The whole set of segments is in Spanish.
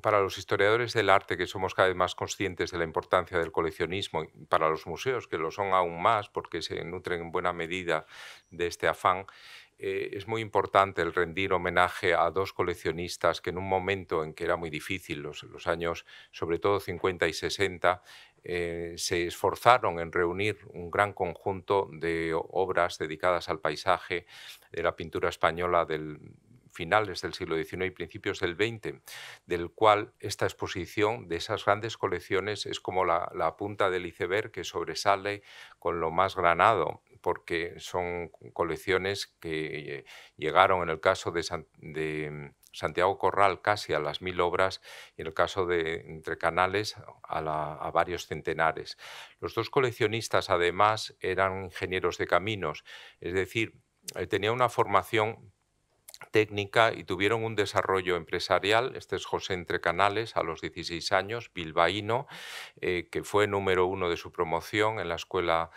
para los historiadores del arte, que somos cada vez más conscientes de la importancia del coleccionismo, y para los museos, que lo son aún más porque se nutren en buena medida de este afán, es muy importante el rendir homenaje a dos coleccionistas que en un momento en que era muy difícil, los años sobre todo 50 y 60, se esforzaron en reunir un gran conjunto de obras dedicadas al paisaje de la pintura española del finales del siglo XIX y principios del XX, del cual esta exposición de esas grandes colecciones es como la punta del iceberg que sobresale con lo más granado, porque son colecciones que llegaron en el caso de Santiago Corral casi a las 1000 obras y en el caso de Entre Canales a varios centenares. Los dos coleccionistas además eran ingenieros de caminos, es decir, tenían una formación técnica y tuvieron un desarrollo empresarial. Este es José Entrecanales, a los 16 años, bilbaíno, que fue número uno de su promoción en la Escuela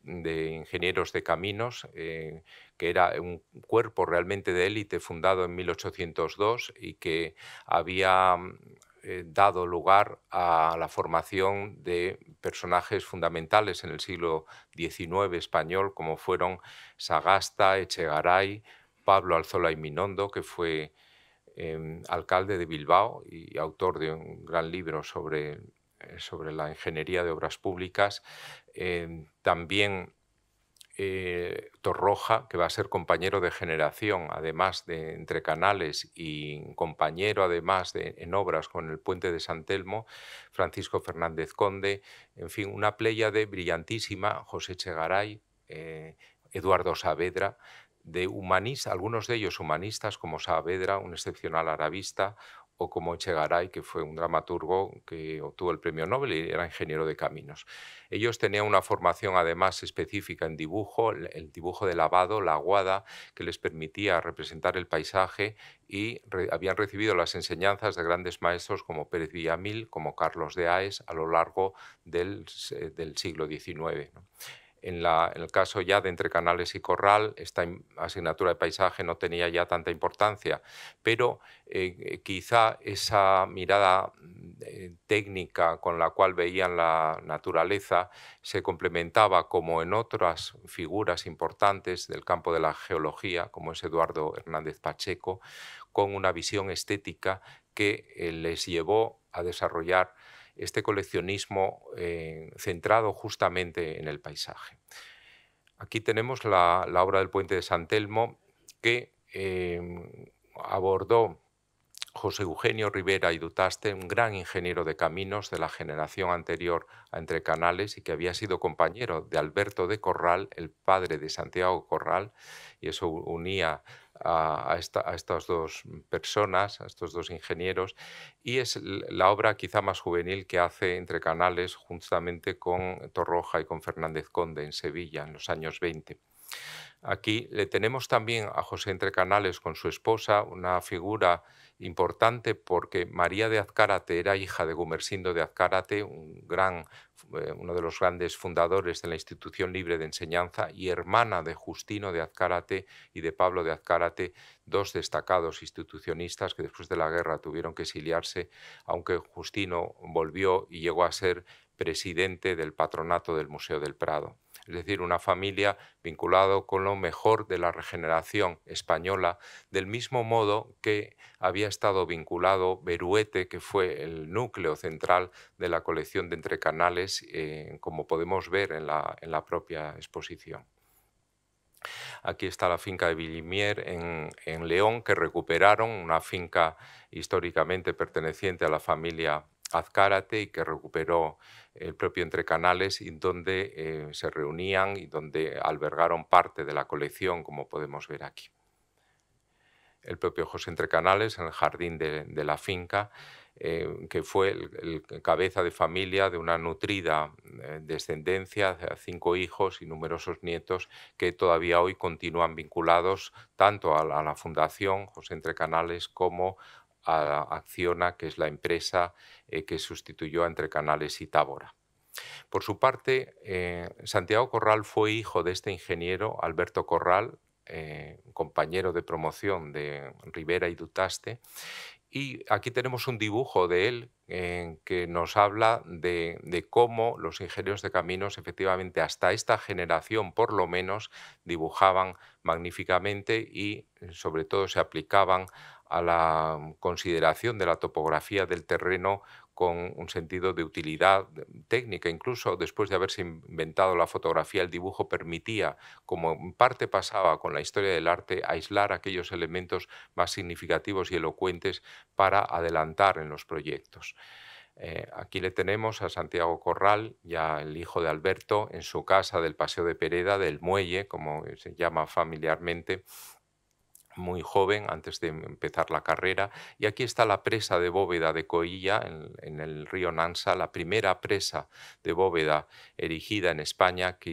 de Ingenieros de Caminos, que era un cuerpo realmente de élite fundado en 1802 y que había dado lugar a la formación de personajes fundamentales en el siglo XIX español, como fueron Sagasta, Echegaray, Pablo Alzola y Minondo, que fue alcalde de Bilbao y autor de un gran libro sobre la ingeniería de obras públicas. También Torroja, que va a ser compañero de generación, además de Entre Canales, y compañero además en obras con el Puente de San Telmo, Francisco Fernández Conde, en fin, una pléyade brillantísima, José Chegaray, Eduardo Saavedra, de humanistas, algunos de ellos humanistas, como Saavedra, un excepcional arabista, o como Echegaray, que fue un dramaturgo que obtuvo el premio Nobel y era ingeniero de caminos. Ellos tenían una formación además específica en dibujo, el dibujo de lavado, la aguada, que les permitía representar el paisaje y habían recibido las enseñanzas de grandes maestros como Pérez Villamil, como Carlos de Aes, a lo largo del siglo XIX, ¿no? En el caso ya de Entre Canales y Corral, esta asignatura de paisaje no tenía ya tanta importancia, pero quizá esa mirada técnica con la cual veían la naturaleza se complementaba, como en otras figuras importantes del campo de la geología, como es Eduardo Hernández Pacheco, con una visión estética que les llevó a desarrollar este coleccionismo centrado justamente en el paisaje. Aquí tenemos la obra del Puente de San Telmo que abordó José Eugenio Rivera y Dutaste, un gran ingeniero de caminos de la generación anterior a Entre Canales y que había sido compañero de Alberto de Corral, el padre de Santiago Corral, y eso unía a estas dos personas, a estos dos ingenieros, y es la obra quizá más juvenil que hace Entre Canales justamente con Torroja y con Fernández Conde en Sevilla en los años 20. Aquí le tenemos también a José Entrecanales con su esposa, una figura importante porque María de Azcárate era hija de Gumersindo de Azcárate, uno de los grandes fundadores de la Institución Libre de Enseñanza, y hermana de Justino de Azcárate y de Pablo de Azcárate, dos destacados institucionistas que después de la guerra tuvieron que exiliarse, aunque Justino volvió y llegó a ser presidente del patronato del Museo del Prado. Es decir, una familia vinculado con lo mejor de la regeneración española, del mismo modo que había estado vinculado Beruete, que fue el núcleo central de la colección de Entre Canales, como podemos ver en la propia exposición. Aquí está la finca de Villimier en León, que recuperaron, una finca históricamente perteneciente a la familia Azcárate y que recuperó el propio Entre Canales, y donde se reunían y donde albergaron parte de la colección, como podemos ver aquí. El propio José Entre Canales en el jardín de la finca, que fue el cabeza de familia de una nutrida descendencia, 5 hijos y numerosos nietos que todavía hoy continúan vinculados tanto a la Fundación José Entre Canales como a Acciona, que es la empresa que sustituyó a Entre Canales y Tábora. Por su parte, Santiago Corral fue hijo de este ingeniero, Alberto Corral, compañero de promoción de Rivera y Dutaste, Y aquí tenemos un dibujo de él que nos habla de cómo los ingenieros de caminos, efectivamente, hasta esta generación por lo menos, dibujaban magníficamente y sobre todo se aplicaban a la consideración de la topografía del terreno con un sentido de utilidad técnica. Incluso después de haberse inventado la fotografía, el dibujo permitía, como en parte pasaba con la historia del arte, aislar aquellos elementos más significativos y elocuentes para adelantar en los proyectos. Aquí le tenemos a Santiago Corral, ya el hijo de Alberto, en su casa del Paseo de Pereda, del Muelle, como se llama familiarmente, muy joven, antes de empezar la carrera. Y aquí está la presa de bóveda de Coilla, en el río Nansa, la primera presa de bóveda erigida en España que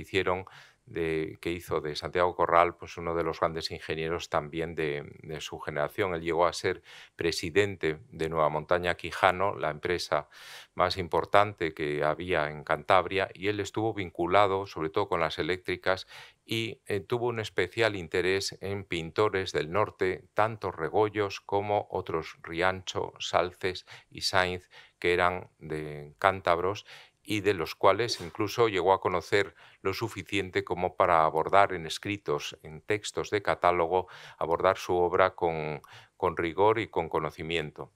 hizo de Santiago Corral, pues uno de los grandes ingenieros también de su generación. Él llegó a ser presidente de Nueva Montaña Quijano, la empresa más importante que había en Cantabria, y él estuvo vinculado sobre todo con las eléctricas y tuvo un especial interés en pintores del norte, tanto Regoyos como otros Riancho, Salces y Sainz, que eran de cántabros y de los cuales incluso llegó a conocer lo suficiente como para abordar en escritos, en textos de catálogo, abordar su obra con rigor y con conocimiento.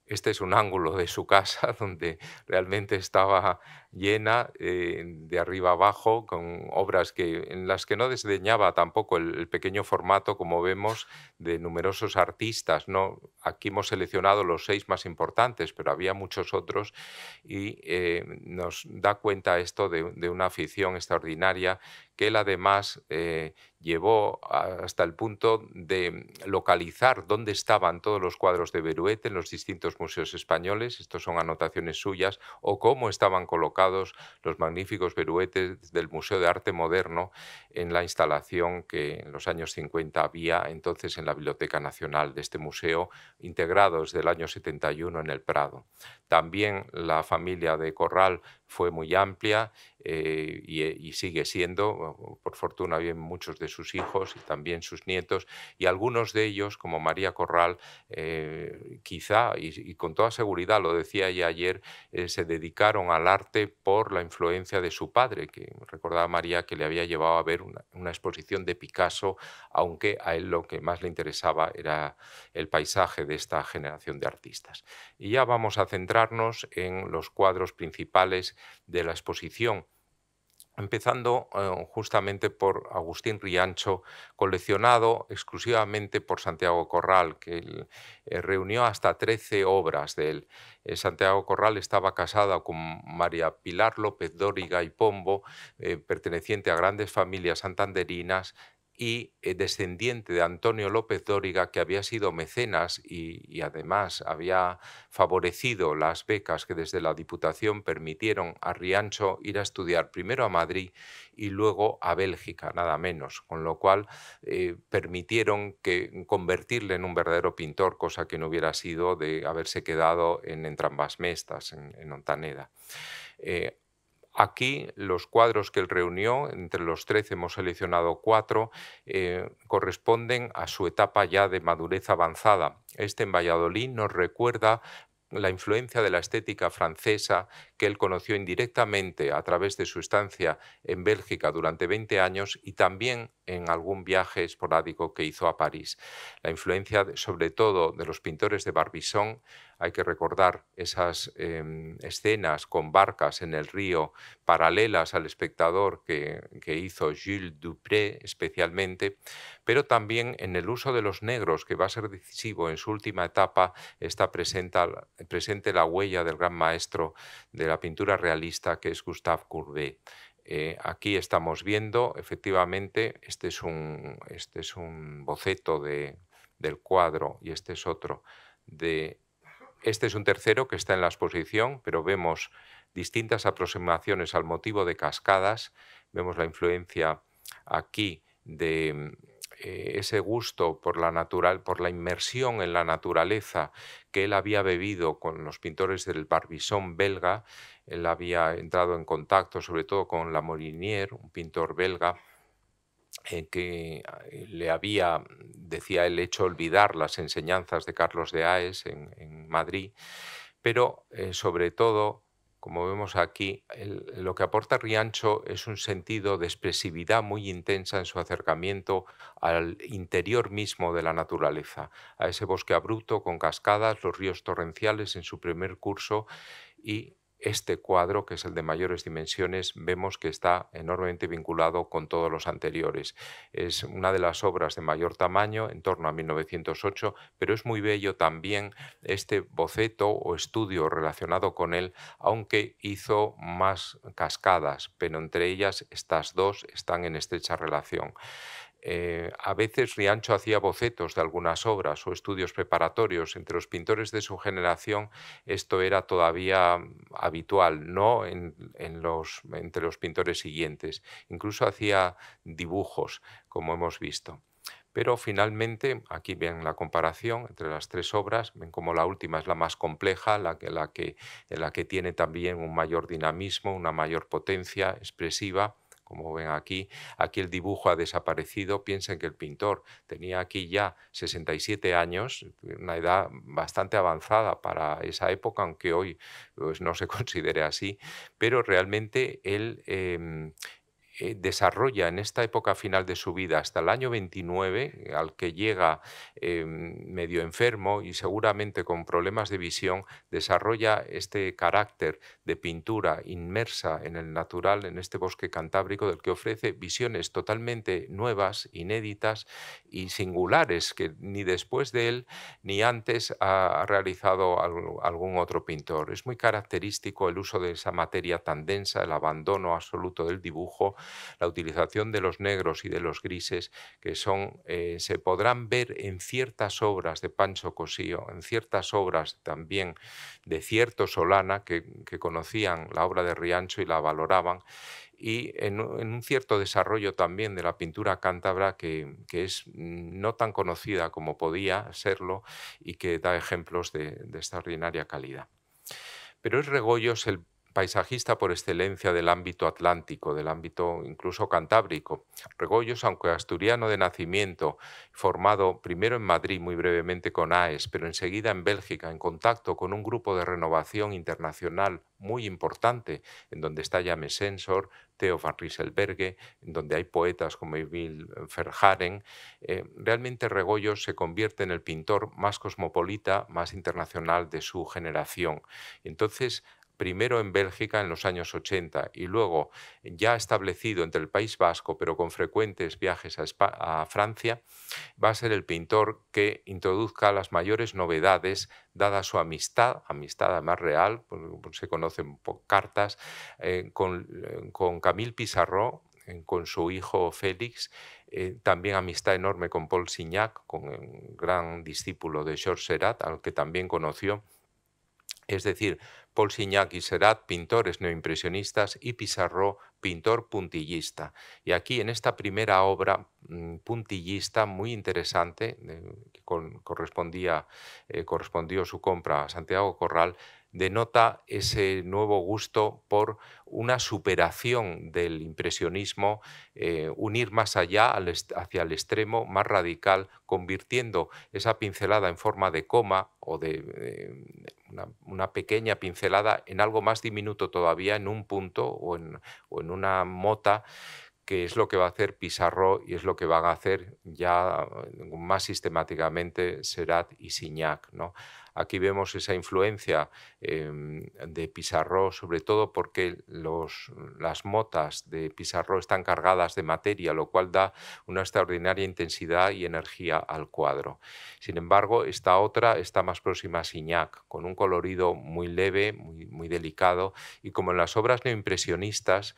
Este es un ángulo de su casa donde realmente estaba llena de arriba abajo con obras en las que no desdeñaba tampoco el pequeño formato, como vemos, de numerosos artistas, ¿no? Aquí hemos seleccionado los 6 más importantes, pero había muchos otros y nos da cuenta esto de una afición extraordinaria que él además llevó hasta el punto de localizar dónde estaban todos los cuadros de Beruete en los distintos museos españoles, estos son anotaciones suyas, o cómo estaban colocados los magníficos Beruetes del Museo de Arte Moderno en la instalación que en los años 50 había entonces en la Biblioteca Nacional de este museo, integrado desde el año 71 en el Prado. También la familia de Corral fue muy amplia y sigue siendo, por fortuna, bien muchos de sus hijos y también sus nietos, y algunos de ellos, como María Corral, quizá, y con toda seguridad, lo decía ella ayer, se dedicaron al arte por la influencia de su padre, que recordaba María que le había llevado a ver una exposición de Picasso, aunque a él lo que más le interesaba era el paisaje de esta generación de artistas. Y ya vamos a centrarnos en los cuadros principales de la exposición, empezando justamente por Agustín Riancho, coleccionado exclusivamente por Santiago Corral, que reunió hasta 13 obras de él. Santiago Corral estaba casado con María Pilar López Dóriga y Pombo, perteneciente a grandes familias santanderinas, y descendiente de Antonio López Dóriga, que había sido mecenas y además había favorecido las becas que desde la Diputación permitieron a Riancho ir a estudiar primero a Madrid y luego a Bélgica, nada menos, con lo cual permitieron convertirle en un verdadero pintor, cosa que no hubiera sido de haberse quedado en Entrambas Mestas, en Ontaneda. Eh, Aquí los cuadros que él reunió, entre los 13 hemos seleccionado 4, corresponden a su etapa ya de madurez avanzada. Este en Valladolid nos recuerda la influencia de la estética francesa que él conoció indirectamente a través de su estancia en Bélgica durante 20 años y también en algún viaje esporádico que hizo a París. La influencia, sobre todo, de los pintores de Barbizon, hay que recordar esas escenas con barcas en el río paralelas al espectador que hizo Jules Dupré especialmente, pero también en el uso de los negros, que va a ser decisivo en su última etapa, está presente la huella del gran maestro de la pintura realista, que es Gustave Courbet. Aquí estamos viendo, efectivamente, este es un boceto del cuadro y este es otro de... Este es un tercero que está en la exposición, pero vemos distintas aproximaciones al motivo de cascadas. Vemos la influencia aquí de ese gusto por la inmersión en la naturaleza que él había bebido con los pintores del Barbizon belga. Él había entrado en contacto sobre todo con Lamorinière, un pintor belga, que le había, decía él, hecho olvidar las enseñanzas de Carlos de Haes en Madrid, pero sobre todo, como vemos aquí, lo que aporta Riancho es un sentido de expresividad muy intensa en su acercamiento al interior mismo de la naturaleza, a ese bosque abrupto con cascadas, los ríos torrenciales en su primer curso y este cuadro, que es el de mayores dimensiones, vemos que está enormemente vinculado con todos los anteriores. Es una de las obras de mayor tamaño, en torno a 1908, pero es muy bello también este boceto o estudio relacionado con él, aunque hizo más cascadas, pero entre ellas estas dos están en estrecha relación. A veces Riancho hacía bocetos de algunas obras o estudios preparatorios. Entre los pintores de su generación esto era todavía habitual, no entre los pintores siguientes. Incluso hacía dibujos, como hemos visto. Pero finalmente, aquí ven la comparación entre las tres obras, ven como la última es la más compleja, en la que tiene también un mayor dinamismo, una mayor potencia expresiva. Como ven aquí, aquí el dibujo ha desaparecido. Piensen que el pintor tenía aquí ya 67 años, una edad bastante avanzada para esa época, aunque hoy pues, no se considere así, pero realmente él desarrolla en esta época final de su vida hasta el año 29, al que llega medio enfermo y seguramente con problemas de visión, desarrolla este carácter de pintura inmersa en el natural, en este bosque cantábrico, del que ofrece visiones totalmente nuevas, inéditas y singulares, que ni después de él ni antes ha realizado algún otro pintor. Es muy característico el uso de esa materia tan densa, el abandono absoluto del dibujo, la utilización de los negros y de los grises, que se podrán ver en ciertas obras de Pancho Cosío, en ciertas obras también de Cierto Solana, que conocían la obra de Riancho y la valoraban, y en un cierto desarrollo también de la pintura cántabra que es no tan conocida como podía serlo y que da ejemplos de extraordinaria calidad. Pero es Regoyos el paisajista por excelencia del ámbito atlántico, del ámbito incluso cantábrico. Regoyos, aunque asturiano de nacimiento, formado primero en Madrid muy brevemente con Aes, pero enseguida en Bélgica, en contacto con un grupo de renovación internacional muy importante, en donde está James Ensor, Theo van Rieselberghe, en donde hay poetas como Emile Verhaeren, realmente Regoyos se convierte en el pintor más cosmopolita, más internacional de su generación. Entonces, primero en Bélgica en los años 80 y luego ya establecido entre el País Vasco, pero con frecuentes viajes a Francia, va a ser el pintor que introduzca las mayores novedades, dada su amistad además real, pues se conocen por cartas, con Camille Pissarro, con su hijo Félix, también amistad enorme con Paul Signac, con un gran discípulo de Georges Seurat, al que también conoció. Es decir, Paul Signac y Seurat, pintores neoimpresionistas, y Pissarro, pintor puntillista. Y aquí, en esta primera obra puntillista muy interesante, que correspondió su compra a Santiago Corral, denota ese nuevo gusto por una superación del impresionismo, un ir más allá, hacia el extremo más radical, convirtiendo esa pincelada en forma de coma o de una pequeña pincelada en algo más diminuto todavía, en un punto o en una mota, que es lo que va a hacer Pissarro y es lo que van a hacer ya más sistemáticamente Seurat y Signac, ¿no? Aquí vemos esa influencia de Pissarro, sobre todo porque las motas de Pissarro están cargadas de materia, lo cual da una extraordinaria intensidad y energía al cuadro. Sin embargo, esta otra está más próxima a Signac, con un colorido muy leve, muy delicado, y como en las obras neoimpresionistas,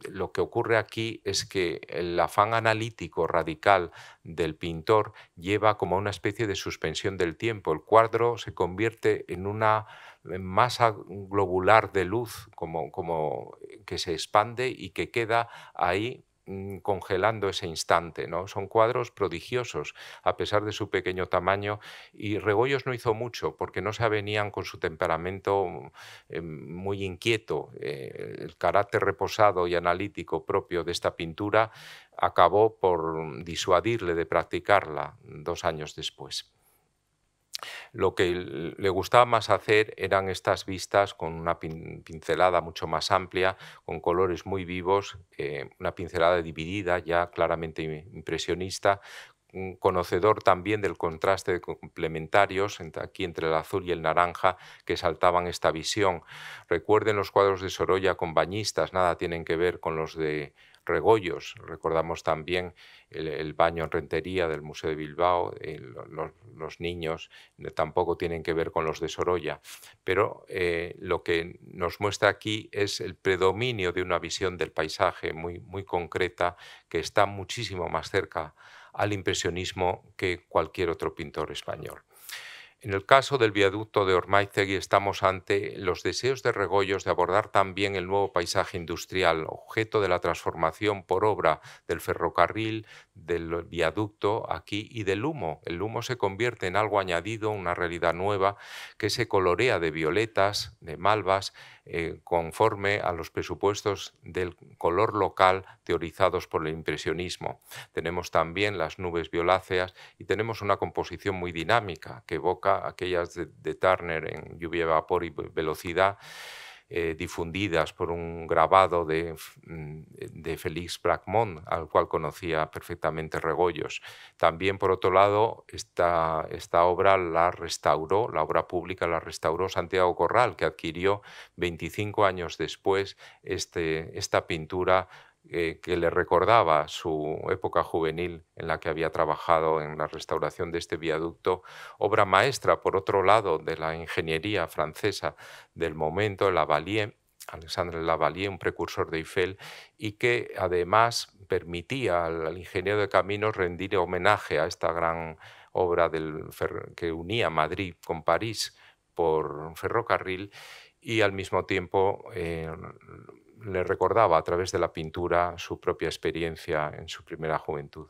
lo que ocurre aquí es que el afán analítico radical del pintor lleva como una especie de suspensión del tiempo. El cuadro se convierte en una masa globular de luz como que se expande y que queda ahí congelando ese instante, ¿no? Son cuadros prodigiosos a pesar de su pequeño tamaño, y Regoyos no hizo mucho porque no se avenían con su temperamento muy inquieto. El carácter reposado y analítico propio de esta pintura acabó por disuadirle de practicarla 2 años después. Lo que le gustaba más hacer eran estas vistas con una pincelada mucho más amplia, con colores muy vivos, una pincelada dividida, ya claramente impresionista, un conocedor también del contraste de complementarios aquí entre el azul y el naranja que saltaban esta visión. Recuerden los cuadros de Sorolla con bañistas, nada tienen que ver con los de Regoyos. Recordamos también el baño en Rentería del Museo de Bilbao, los niños tampoco tienen que ver con los de Sorolla, pero lo que nos muestra aquí es el predominio de una visión del paisaje muy concreta, que está muchísimo más cerca al impresionismo que cualquier otro pintor español. En el caso del viaducto de Ormáiztegui estamos ante los deseos de Regoyos de abordar también el nuevo paisaje industrial, objeto de la transformación por obra del ferrocarril, del viaducto aquí y del humo. El humo se convierte en algo añadido, una realidad nueva que se colorea de violetas, de malvas, conforme a los presupuestos del color local teorizados por el impresionismo. Tenemos también las nubes violáceas y tenemos una composición muy dinámica que evoca aquellas de Turner en Lluvia, Vapor y Velocidad, difundidas por un grabado de Félix Bracmont, al cual conocía perfectamente Regoyos. También, por otro lado, esta obra la restauró, la obra pública la restauró Santiago Corral, que adquirió 25 años después esta pintura que le recordaba su época juvenil en la que había trabajado en la restauración de este viaducto, obra maestra, por otro lado, de la ingeniería francesa del momento, Lavalier, Alexandre Lavalier, un precursor de Eiffel, y que además permitía al ingeniero de caminos rendir homenaje a esta gran obra que unía Madrid con París por ferrocarril, y al mismo tiempo le recordaba a través de la pintura su propia experiencia en su primera juventud.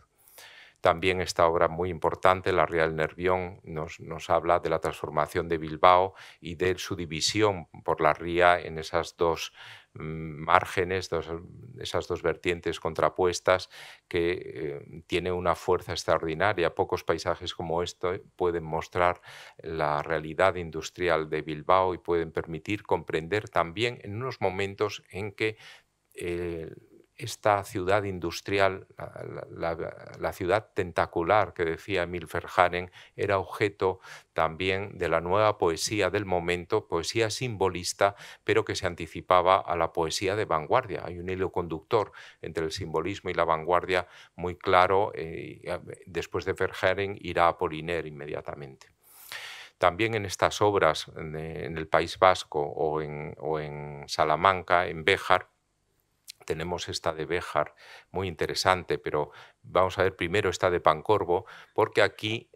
También esta obra muy importante, La Ría del Nervión, nos habla de la transformación de Bilbao y de su división por la ría en esas dos márgenes, esas dos vertientes contrapuestas, que tiene una fuerza extraordinaria. Pocos paisajes como este pueden mostrar la realidad industrial de Bilbao y pueden permitir comprender también en unos momentos en que eh, esta ciudad industrial, la ciudad tentacular que decía Emil Verhaeren, era objeto también de la nueva poesía del momento, poesía simbolista, pero que se anticipaba a la poesía de vanguardia. Hay un hilo conductor entre el simbolismo y la vanguardia muy claro. Después de Verhaeren irá a Apollinaire inmediatamente. También en estas obras en el País Vasco o en Salamanca, en Béjar, tenemos esta de Béjar, muy interesante, pero vamos a ver primero esta de Pancorbo, porque aquí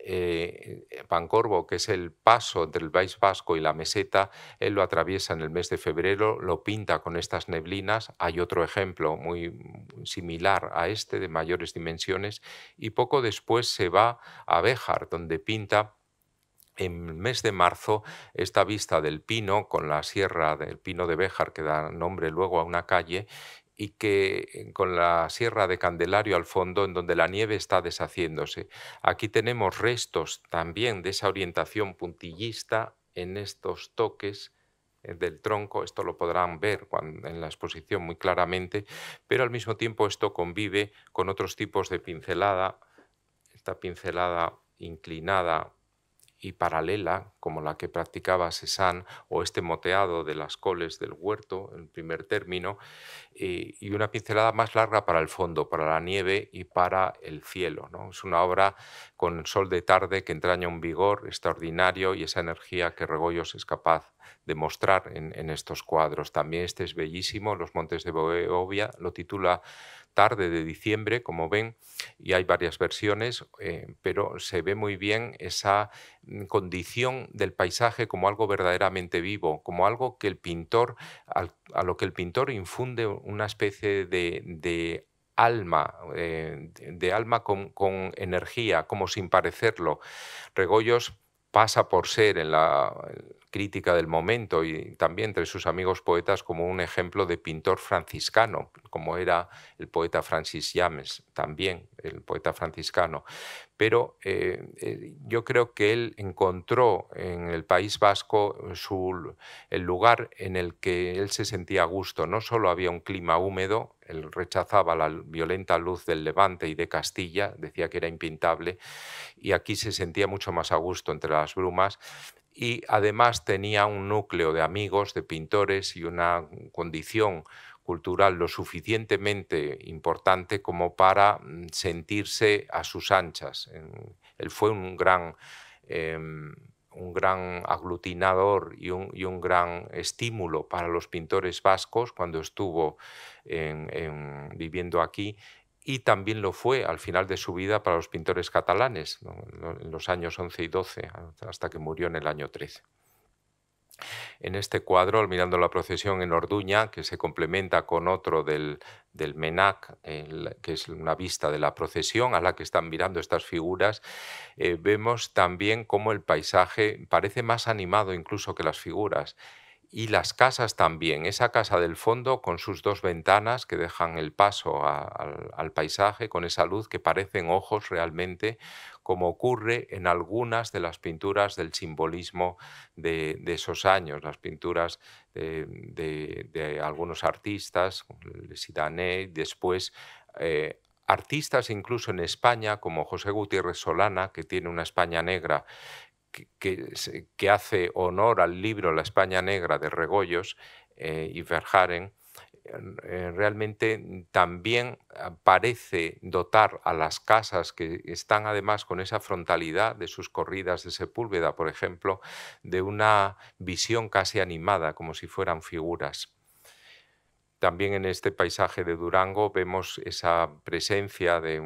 Pancorbo, que es el paso entre el País Vasco y la meseta, él lo atraviesa en el mes de febrero, lo pinta con estas neblinas. Hay otro ejemplo muy similar a este, de mayores dimensiones, y poco después se va a Béjar, donde pinta en el mes de marzo esta vista del Pino, con la sierra del Pino de Béjar, que da nombre luego a una calle, y que con la sierra de Candelario al fondo, en donde la nieve está deshaciéndose. Aquí tenemos restos también de esa orientación puntillista en estos toques del tronco. Esto lo podrán ver en la exposición muy claramente, pero al mismo tiempo esto convive con otros tipos de pincelada, esta pincelada inclinada y paralela, como la que practicaba Cézanne, o este moteado de las coles del huerto, en primer término, y una pincelada más larga para el fondo, para la nieve y para el cielo, ¿no? Es una obra con sol de tarde que entraña un vigor extraordinario y esa energía que Regoyos es capaz de mostrar en estos cuadros. También este es bellísimo, Los Montes de Bogovia, lo titula Tarde de diciembre, como ven, y hay varias versiones, pero se ve muy bien esa condición del paisaje como algo verdaderamente vivo, como algo que el pintor, a lo que el pintor infunde una especie de alma, de alma con energía, como sin parecerlo. Regoyos pasa por ser en la crítica del momento y también entre sus amigos poetas como un ejemplo de pintor franciscano, como era el poeta Francis Llames, también el poeta franciscano. Pero yo creo que él encontró en el País Vasco el lugar en el que él se sentía a gusto. No solo había un clima húmedo, él rechazaba la violenta luz del Levante y de Castilla, decía que era impintable, y aquí se sentía mucho más a gusto entre las brumas. Y además tenía un núcleo de amigos, de pintores y una condición cultural lo suficientemente importante como para sentirse a sus anchas. Él fue un gran aglutinador y un gran estímulo para los pintores vascos cuando estuvo viviendo aquí, y también lo fue al final de su vida para los pintores catalanes, ¿no? En los años 11 y 12, hasta que murió en el año 13. En este cuadro, mirando la procesión en Orduña, que se complementa con otro del Menac, que es una vista de la procesión a la que están mirando estas figuras, vemos también cómo el paisaje parece más animado incluso que las figuras. Y las casas también, esa casa del fondo con sus dos ventanas que dejan el paso al paisaje, con esa luz que parecen ojos realmente, como ocurre en algunas de las pinturas del simbolismo de esos años, las pinturas de algunos artistas, Le Sidané, después artistas incluso en España, como José Gutiérrez Solana, que tiene una España negra que hace honor al libro La España Negra de Regoyos y Verhaeren. Realmente también parece dotar a las casas que están además con esa frontalidad de sus corridas de Sepúlveda, por ejemplo, de una visión casi animada, como si fueran figuras. También en este paisaje de Durango vemos esa presencia de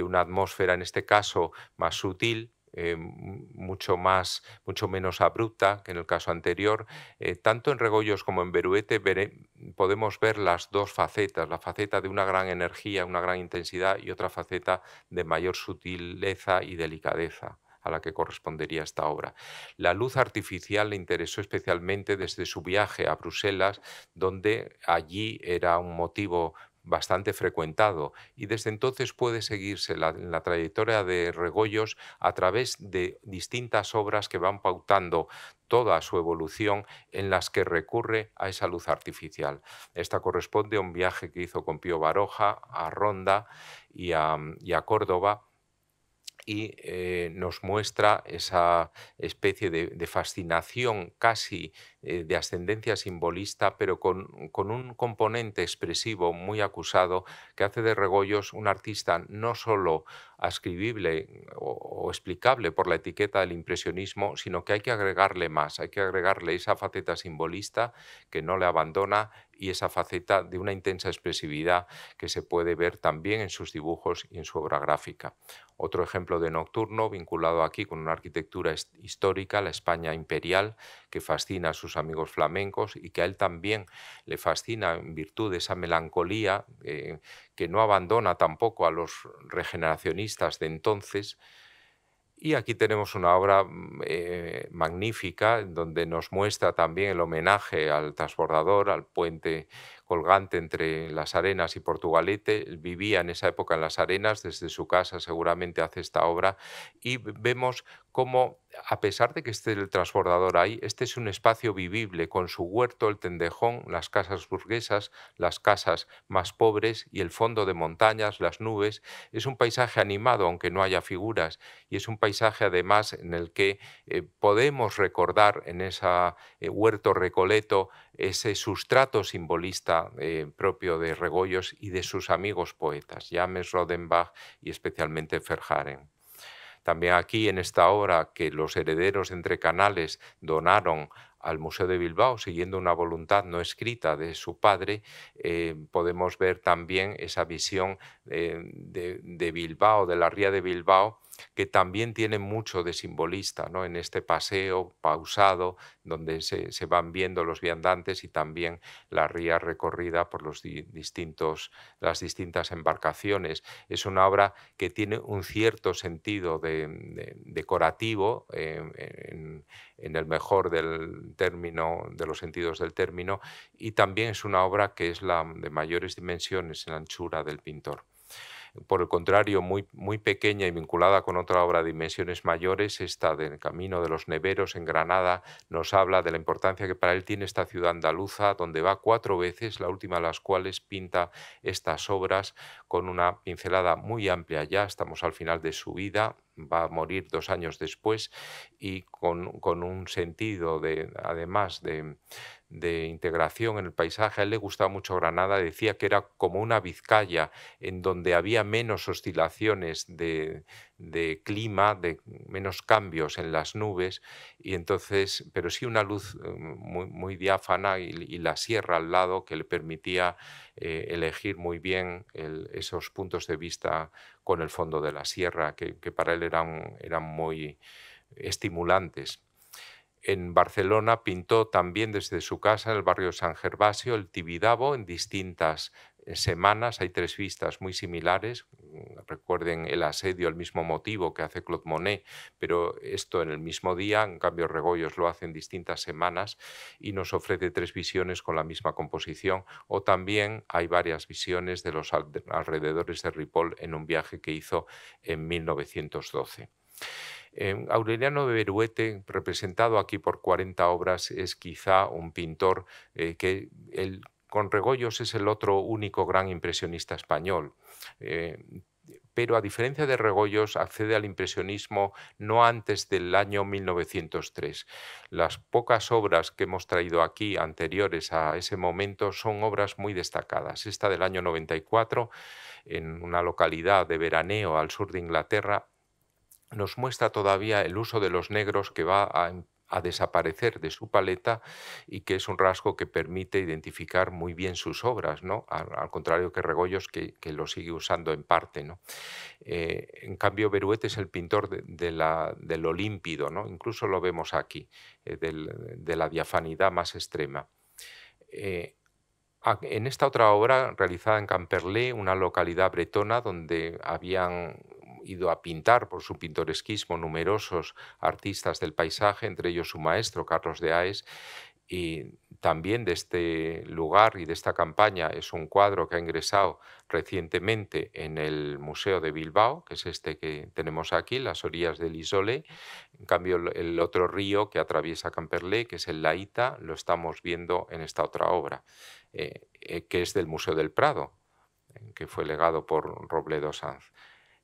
una atmósfera, en este caso más sutil, mucho menos abrupta que en el caso anterior. Tanto en Regoyos como en Beruete podemos ver las dos facetas, la faceta de una gran energía, una gran intensidad, y otra faceta de mayor sutileza y delicadeza a la que correspondería esta obra. La luz artificial le interesó especialmente desde su viaje a Bruselas, donde allí era un motivo bastante frecuentado, y desde entonces puede seguirse la trayectoria de Regoyos a través de distintas obras que van pautando toda su evolución, en las que recurre a esa luz artificial. Esta corresponde a un viaje que hizo con Pío Baroja a Ronda y a Córdoba, y nos muestra esa especie de fascinación casi de ascendencia simbolista, pero con un componente expresivo muy acusado, que hace de Regoyos un artista no solo ascribible o explicable por la etiqueta del impresionismo, sino que hay que agregarle más, hay que agregarle esa faceta simbolista que no le abandona, y esa faceta de una intensa expresividad que se puede ver también en sus dibujos y en su obra gráfica. Otro ejemplo de nocturno, vinculado aquí con una arquitectura histórica, la España imperial, que fascina a sus amigos flamencos y que a él también le fascina en virtud de esa melancolía que no abandona tampoco a los regeneracionistas de entonces. Y aquí tenemos una obra magnífica, donde nos muestra también el homenaje al transbordador, al puente colgante entre Las Arenas y Portugalete. Él vivía en esa época en Las Arenas, desde su casa seguramente hace esta obra, y vemos cómo, a pesar de que esté el transbordador ahí, este es un espacio vivible, con su huerto, el tendejón, las casas burguesas, las casas más pobres y el fondo de montañas, las nubes. Es un paisaje animado, aunque no haya figuras, y es un paisaje además en el que podemos recordar en ese huerto recoleto ese sustrato simbolista propio de Regoyos y de sus amigos poetas, James, Rodenbach y especialmente Verhaeren. También aquí en esta obra, que los herederos entre canales donaron al Museo de Bilbao, siguiendo una voluntad no escrita de su padre, podemos ver también esa visión de Bilbao, de la ría de Bilbao, que también tiene mucho de simbolista, ¿no? En este paseo pausado, donde se van viendo los viandantes y también la ría recorrida por las distintas embarcaciones. Es una obra que tiene un cierto sentido decorativo, en el mejor del término, de los sentidos del término, y también es una obra que es la de mayores dimensiones en anchura del pintor. Por el contrario, muy pequeña y vinculada con otra obra de dimensiones mayores, esta del Camino de los Neveros en Granada, nos habla de la importancia que para él tiene esta ciudad andaluza, donde va 4 veces, la última de las cuales pinta estas obras con una pincelada muy amplia ya, estamos al final de su vida, va a morir 2 años después y con un sentido además de integración en el paisaje. A él le gustaba mucho Granada, decía que era como una Vizcaya en donde había menos oscilaciones de clima, de menos cambios en las nubes, y entonces, pero sí una luz muy diáfana y la sierra al lado que le permitía elegir muy bien esos puntos de vista con el fondo de la sierra, que para él eran muy estimulantes. En Barcelona pintó también desde su casa en el barrio de San Gervasio el Tibidabo en distintas semanas. Hay 3 vistas muy similares. Recuerden el asedio, el mismo motivo que hace Claude Monet, pero esto en el mismo día. En cambio, Regoyos lo hace en distintas semanas y nos ofrece 3 visiones con la misma composición. O también hay varias visiones de los alrededores de Ripoll en un viaje que hizo en 1912. Aureliano de Beruete, representado aquí por 40 obras, es quizá un pintor con Regoyos es el otro único gran impresionista español. Eh, pero a diferencia de Regoyos, accede al impresionismo no antes del año 1903. Las pocas obras que hemos traído aquí anteriores a ese momento son obras muy destacadas. Esta del año 94, en una localidad de veraneo al sur de Inglaterra, nos muestra todavía el uso de los negros que va a desaparecer de su paleta y que es un rasgo que permite identificar muy bien sus obras, ¿no? Al contrario que Regoyos, que lo sigue usando en parte, ¿no? En cambio, Beruete es el pintor de lo límpido, ¿no? Incluso lo vemos aquí, de la diafanidad más extrema. Eh, en esta otra obra, realizada en Camperlé, una localidad bretona donde habían ido a pintar por su pintoresquismo numerosos artistas del paisaje, entre ellos su maestro, Carlos de Aes, y también de este lugar y de esta campaña es un cuadro que ha ingresado recientemente en el Museo de Bilbao, que es este que tenemos aquí, Las orillas del Isole. En cambio, el otro río que atraviesa Camperlé, que es el Laíta, lo estamos viendo en esta otra obra, que es del Museo del Prado, que fue legado por Robledo Sanz.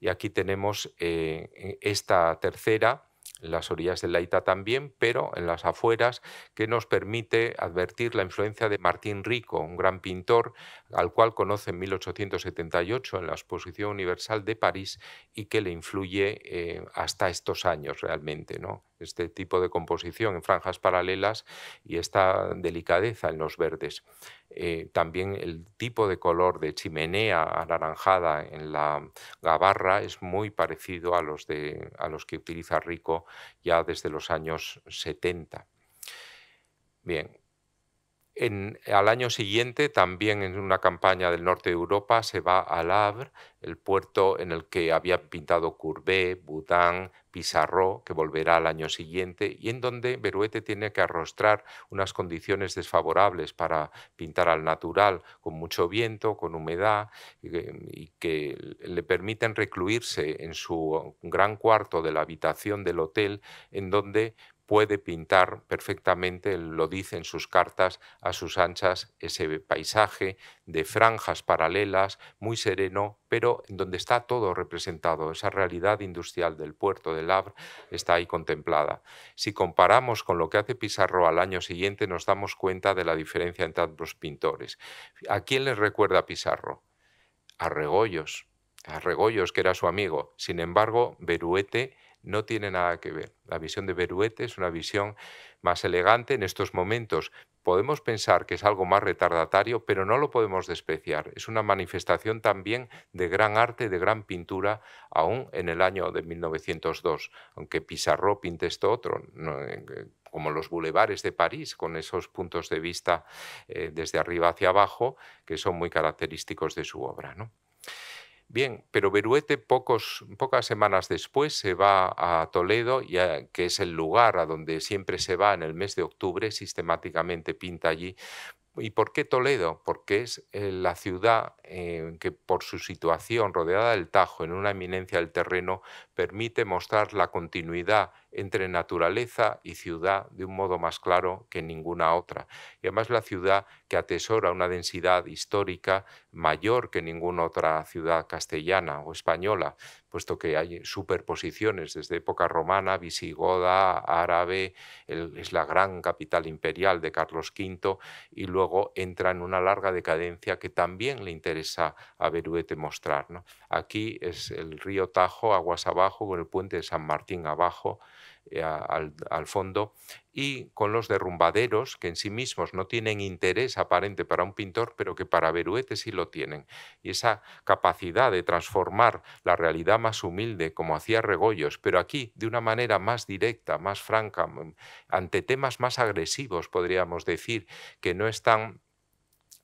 Y aquí tenemos esta tercera, las orillas del Laita también, pero en las afueras, que nos permite advertir la influencia de Martín Rico, un gran pintor al cual conoce en 1878 en la Exposición Universal de París y que le influye hasta estos años realmente, ¿no? Este tipo de composición en franjas paralelas y esta delicadeza en los verdes. También el tipo de color de chimenea anaranjada en la gabarra es muy parecido a los que utiliza Rico ya desde los años 70. Bien, al año siguiente, también en una campaña del norte de Europa, se va a Le Havre, el puerto en el que había pintado Courbet, Boudin, Pissarro, que volverá al año siguiente, y en donde Beruete tiene que arrostrar unas condiciones desfavorables para pintar al natural, con mucho viento, con humedad, y que le permiten recluirse en su gran cuarto de la habitación del hotel, en donde puede pintar perfectamente, él lo dice en sus cartas, a sus anchas ese paisaje de franjas paralelas, muy sereno, pero en donde está todo representado, esa realidad industrial del puerto de Le Havre está ahí contemplada. Si comparamos con lo que hace Pissarro al año siguiente, nos damos cuenta de la diferencia entre ambos pintores. ¿A quién les recuerda Pissarro? A Regoyos, que era su amigo. Sin embargo, Beruete no tiene nada que ver. La visión de Beruete es una visión más elegante en estos momentos. Podemos pensar que es algo más retardatario, pero no lo podemos despreciar. Es una manifestación también de gran arte, de gran pintura, aún en el año de 1902, aunque Pissarro pinte esto otro, ¿no? Como los bulevares de París, con esos puntos de vista desde arriba hacia abajo, que son muy característicos de su obra, ¿no? Bien, pero Beruete pocas semanas después se va a Toledo, que es el lugar a donde siempre se va en el mes de octubre, sistemáticamente pinta allí. ¿Y por qué Toledo? Porque es la ciudad que por su situación rodeada del Tajo, en una eminencia del terreno, permite mostrar la continuidad entre naturaleza y ciudad de un modo más claro que ninguna otra. Y además la ciudad que atesora una densidad histórica mayor que ninguna otra ciudad castellana o española, puesto que hay superposiciones desde época romana, visigoda, árabe, es la gran capital imperial de Carlos V, y luego entra en una larga decadencia que también le interesa a Beruete mostrar, ¿no? Aquí es el río Tajo, aguas abajo, con el puente de San Martín abajo, al fondo, y con los derrumbaderos que en sí mismos no tienen interés aparente para un pintor, pero que para Beruete sí lo tienen. Y esa capacidad de transformar la realidad más humilde, como hacía Regoyos, pero aquí de una manera más directa, más franca, ante temas más agresivos, podríamos decir, que no están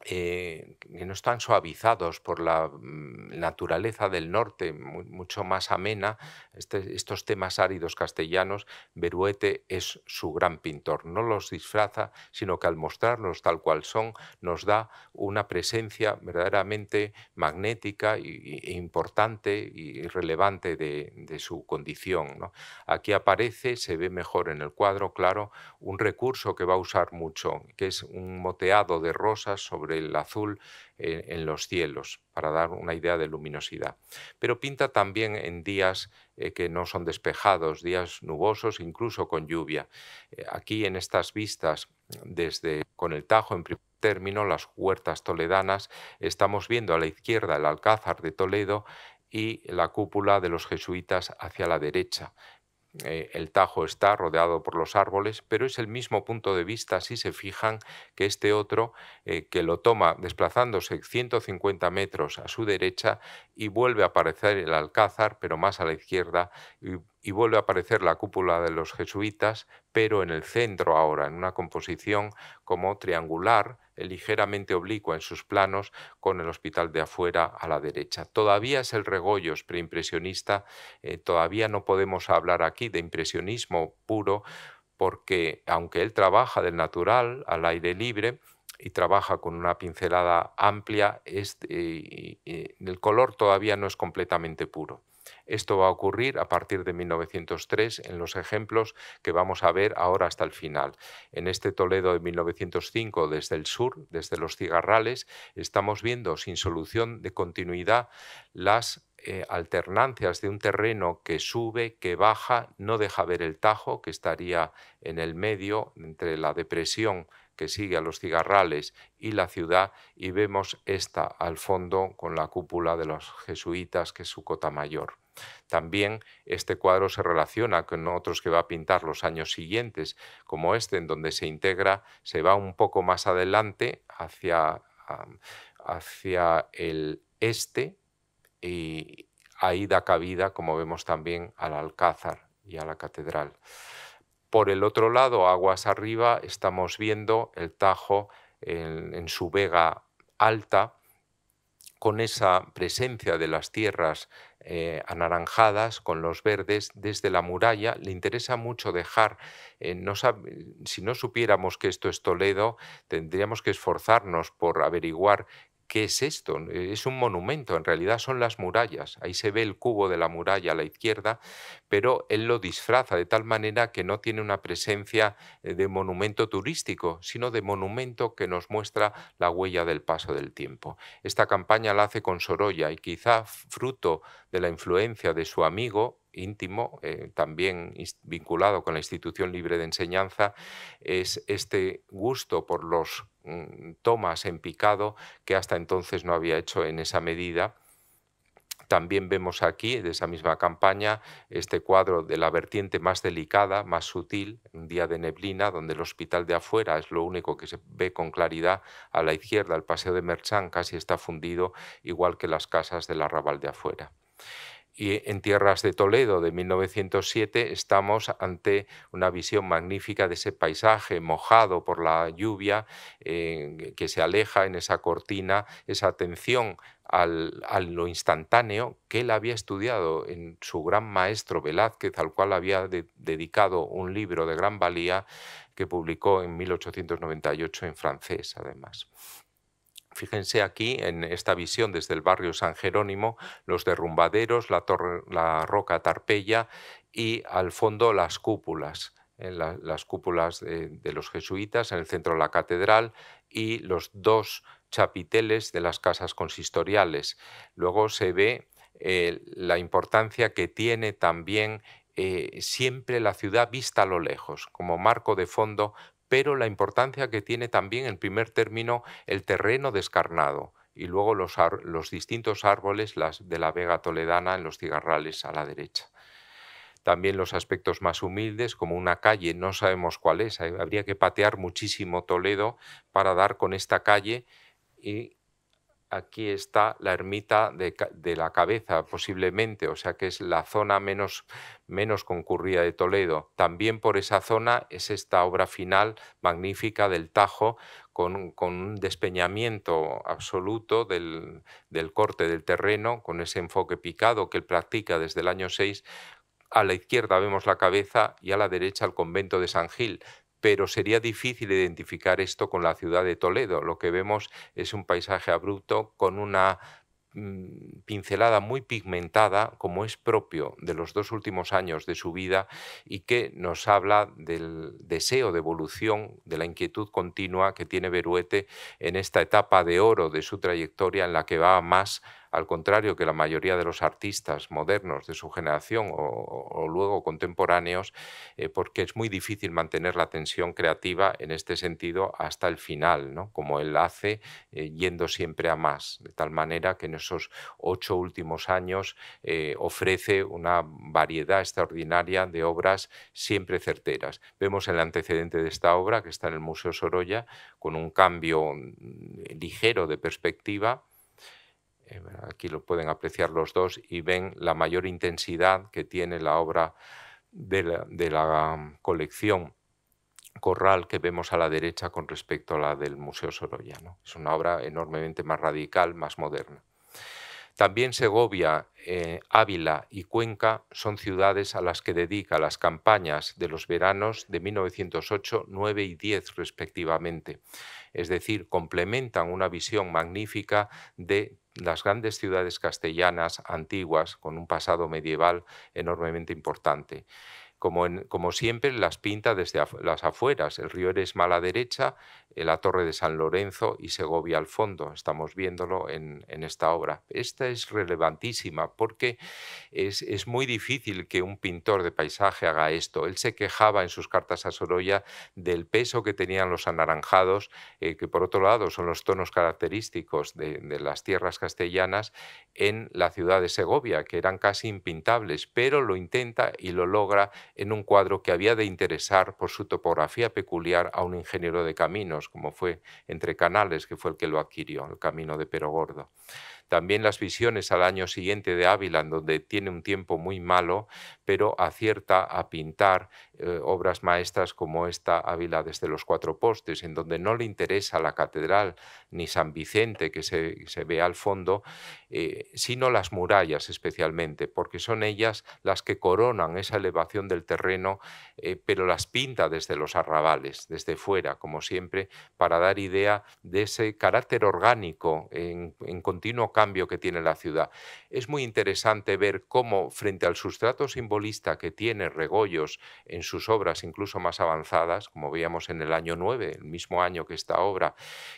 que no están suavizados por la naturaleza del norte, mucho más amena, estos temas áridos castellanos. Beruete es su gran pintor. No los disfraza, sino que al mostrarlos tal cual son, nos da una presencia verdaderamente magnética e importante y relevante de su condición, ¿no? Aquí aparece, se ve mejor en el cuadro, claro, un recurso que va a usar mucho, que es un moteado de rosas sobre el azul en los cielos, para dar una idea de luminosidad. Pero pinta también en días que no son despejados, días nubosos, incluso con lluvia. Aquí en estas vistas, desde con el Tajo en primer término, las huertas toledanas, estamos viendo a la izquierda el Alcázar de Toledo y la cúpula de los jesuitas hacia la derecha. El Tajo está rodeado por los árboles, pero es el mismo punto de vista, si se fijan, que este otro, que lo toma desplazándose 150 metros a su derecha y vuelve a aparecer el Alcázar, pero más a la izquierda, y vuelve a aparecer la cúpula de los jesuitas, pero en el centro ahora, en una composición como triangular, ligeramente oblicua en sus planos, con el hospital de afuera a la derecha. Todavía es el Regoyos preimpresionista, todavía no podemos hablar aquí de impresionismo puro, porque aunque él trabaja del natural, al aire libre, y trabaja con una pincelada amplia, el color todavía no es completamente puro. Esto va a ocurrir a partir de 1903 en los ejemplos que vamos a ver ahora hasta el final. En este Toledo de 1905, desde el sur, desde los Cigarrales, estamos viendo sin solución de continuidad las alternancias de un terreno que sube, que baja, no deja ver el Tajo, que estaría en el medio entre la depresión que sigue a los Cigarrales y la ciudad, y vemos esta al fondo con la cúpula de los jesuitas, que es su cota mayor. También este cuadro se relaciona con otros que va a pintar los años siguientes, como este, en donde se integra, se va un poco más adelante hacia el este, y ahí da cabida, como vemos también, al Alcázar y a la catedral. Por el otro lado, aguas arriba, estamos viendo el Tajo en su vega alta, con esa presencia de las tierras anaranjadas, con los verdes, desde la muralla. Le interesa mucho dejar, si no supiéramos que esto es Toledo, tendríamos que esforzarnos por averiguar qué es esto. Es un monumento, en realidad son las murallas. Ahí se ve el cubo de la muralla a la izquierda, pero él lo disfraza de tal manera que no tiene una presencia de monumento turístico, sino de monumento que nos muestra la huella del paso del tiempo. Esta campaña la hace con Sorolla, y quizá fruto de la influencia de su amigo íntimo, también vinculado con la Institución Libre de Enseñanza, es este gusto por los tomas en picado, que hasta entonces no había hecho en esa medida, También vemos aquí, de esa misma campaña, este cuadro de la vertiente más delicada, más sutil, un día de neblina, donde el hospital de afuera es lo único que se ve con claridad. A la izquierda, el Paseo de Merchán casi está fundido, igual que las casas del arrabal de afuera. Y en Tierras de Toledo de 1907 estamos ante una visión magnífica de ese paisaje mojado por la lluvia, que se aleja en esa cortina, esa atención a lo instantáneo que él había estudiado en su gran maestro Velázquez, al cual había dedicado un libro de gran valía que publicó en 1898 en francés, además. Fíjense aquí en esta visión desde el barrio San Jerónimo, los derrumbaderos, la roca Tarpeya y al fondo las cúpulas, las cúpulas de los jesuitas, en el centro la catedral y los dos chapiteles de las casas consistoriales. Luego se ve la importancia que tiene también siempre la ciudad vista a lo lejos, como marco de fondo, pero la importancia que tiene también en primer término el terreno descarnado y luego los distintos árboles de la vega toledana en los cigarrales a la derecha. También los aspectos más humildes, como una calle, no sabemos cuál es, habría que patear muchísimo Toledo para dar con esta calle. Y aquí está la ermita de la Cabeza, posiblemente, o sea que es la zona menos concurrida de Toledo. También por esa zona es esta obra final magnífica del Tajo, con un despeñamiento absoluto del corte del terreno, con ese enfoque picado que él practica desde el año 6. A la izquierda vemos la Cabeza y a la derecha el convento de San Gil, pero sería difícil identificar esto con la ciudad de Toledo. Lo que vemos es un paisaje abrupto con una pincelada muy pigmentada, como es propio de los 2 últimos años de su vida, y que nos habla del deseo de evolución, de la inquietud continua que tiene Beruete en esta etapa de oro de su trayectoria, en la que va más, al contrario que la mayoría de los artistas modernos de su generación o luego contemporáneos, porque es muy difícil mantener la tensión creativa en este sentido hasta el final, ¿no? Como él hace, yendo siempre a más, de tal manera que en esos 8 últimos años ofrece una variedad extraordinaria de obras siempre certeras. Vemos el antecedente de esta obra, que está en el Museo Sorolla, con un cambio ligero de perspectiva. Aquí lo pueden apreciar los dos y ven la mayor intensidad que tiene la obra de la colección Corral que vemos a la derecha con respecto a la del Museo Sorolla, ¿no? Es una obra enormemente más radical, más moderna. También Segovia, Ávila y Cuenca son ciudades a las que dedica las campañas de los veranos de 1908, 9 y 10 respectivamente. Es decir, complementan una visión magnífica de las grandes ciudades castellanas antiguas con un pasado medieval enormemente importante. Como siempre, las pinta desde las afueras. El río Eresma a la derecha, la Torre de San Lorenzo y Segovia al fondo. Estamos viéndolo en esta obra. Esta es relevantísima porque es muy difícil que un pintor de paisaje haga esto. Él se quejaba en sus cartas a Sorolla del peso que tenían los anaranjados, que por otro lado son los tonos característicos de las tierras castellanas en la ciudad de Segovia, que eran casi impintables, pero lo intenta y lo logra en un cuadro que había de interesar por su topografía peculiar a un ingeniero de caminos, como fue Entre Canales, que fue el que lo adquirió, el camino de Perogordo. También las visiones al año siguiente de Ávila, en donde tiene un tiempo muy malo, pero acierta a pintar obras maestras como esta Ávila desde los Cuatro Postes, en donde no le interesa la catedral ni San Vicente que se ve al fondo, sino las murallas especialmente, porque son ellas las que coronan esa elevación del terreno, pero las pinta desde los arrabales, desde fuera, como siempre, para dar idea de ese carácter orgánico en continuo cambio que tiene la ciudad. Es muy interesante ver cómo, frente al sustrato simbolista que tiene Regoyos en sus obras incluso más avanzadas, como veíamos en el año 9, el mismo año que esta obra,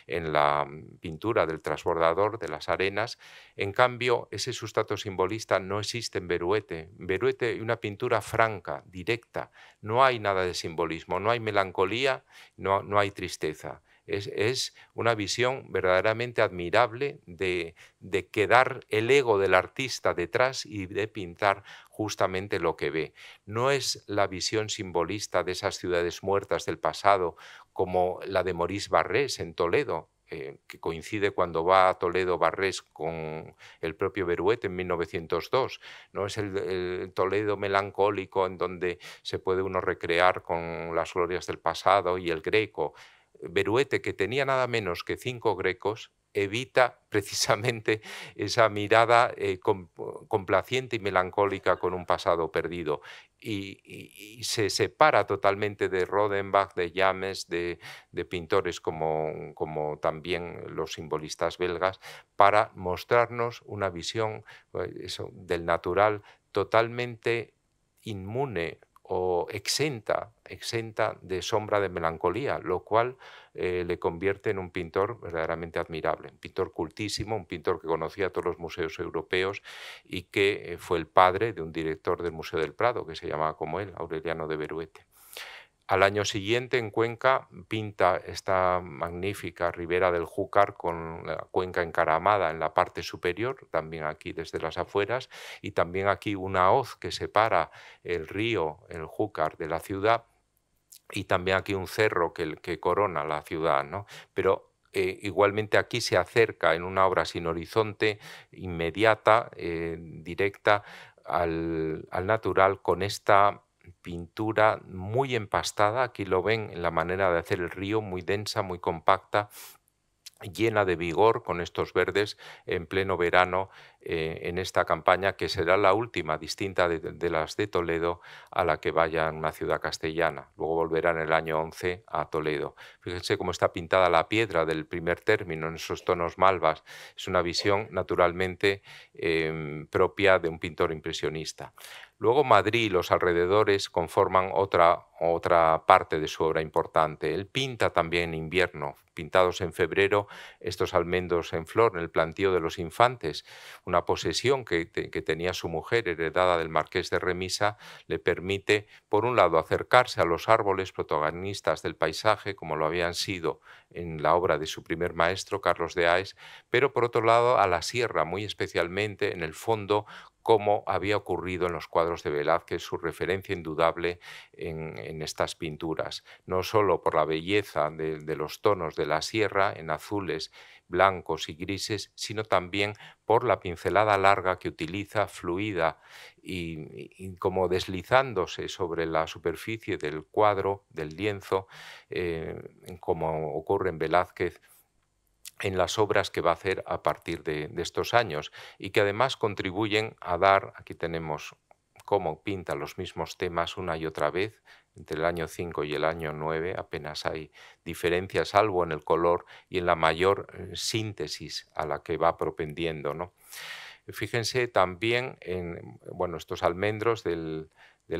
en la pintura del transbordador de las arenas, en cambio, ese sustrato simbolista no existe en Beruete. En Beruete hay una pintura franca, directa, no hay nada de simbolismo, no hay melancolía, no hay tristeza. Es una visión verdaderamente admirable de quedar el ego del artista detrás y de pintar justamente lo que ve. No es la visión simbolista de esas ciudades muertas del pasado como la de Maurice Barrés en Toledo, que coincide cuando va a Toledo Barrés con el propio Beruet en 1902. No es el Toledo melancólico en donde se puede uno recrear con las glorias del pasado y el Greco. Beruete, que tenía nada menos que 5 grecos, evita precisamente esa mirada complaciente y melancólica con un pasado perdido y se separa totalmente de Rodenbach, de James, de pintores como también los simbolistas belgas, para mostrarnos una visión del natural totalmente inmune o exenta de sombra de melancolía, lo cual le convierte en un pintor verdaderamente admirable, un pintor cultísimo, un pintor que conocía todos los museos europeos y que fue el padre de un director del Museo del Prado, que se llamaba como él, Aureliano de Beruete. Al año siguiente, en Cuenca, pinta esta magnífica ribera del Júcar con la cuenca encaramada en la parte superior, también aquí desde las afueras, y también aquí una hoz que separa el río, el Júcar, de la ciudad, y también aquí un cerro que corona la ciudad, ¿no? Pero igualmente aquí se acerca en una obra sin horizonte, inmediata, directa al natural, con esta pintura muy empastada, aquí lo ven en la manera de hacer el río, muy densa, muy compacta, llena de vigor con estos verdes en pleno verano en esta campaña que será la última distinta de las de Toledo a la que vaya a una ciudad castellana. Luego volverá en el año 11 a Toledo. Fíjense cómo está pintada la piedra del primer término en esos tonos malvas. Es una visión naturalmente propia de un pintor impresionista. Luego Madrid y los alrededores conforman otra parte de su obra importante. Él pinta también en invierno, pintados en febrero, estos almendros en flor en el plantío de los Infantes, una posesión que tenía su mujer heredada del marqués de Remisa, le permite, por un lado, acercarse a los árboles protagonistas del paisaje, como lo habían sido en la obra de su primer maestro, Carlos de Aes, pero por otro lado a la sierra, muy especialmente en el fondo, como había ocurrido en los cuadros de Velázquez, su referencia indudable en estas pinturas, no solo por la belleza de los tonos de la sierra en azules, blancos y grises, sino también por la pincelada larga que utiliza, fluida y como deslizándose sobre la superficie del cuadro, del lienzo, como ocurre en Velázquez en las obras que va a hacer a partir de estos años y que además contribuyen a dar, aquí tenemos cómo pinta los mismos temas una y otra vez, entre el año 5 y el año 9 apenas hay diferencias, salvo en el color y en la mayor síntesis a la que va propendiendo, ¿no? Fíjense también en bueno, estos almendros del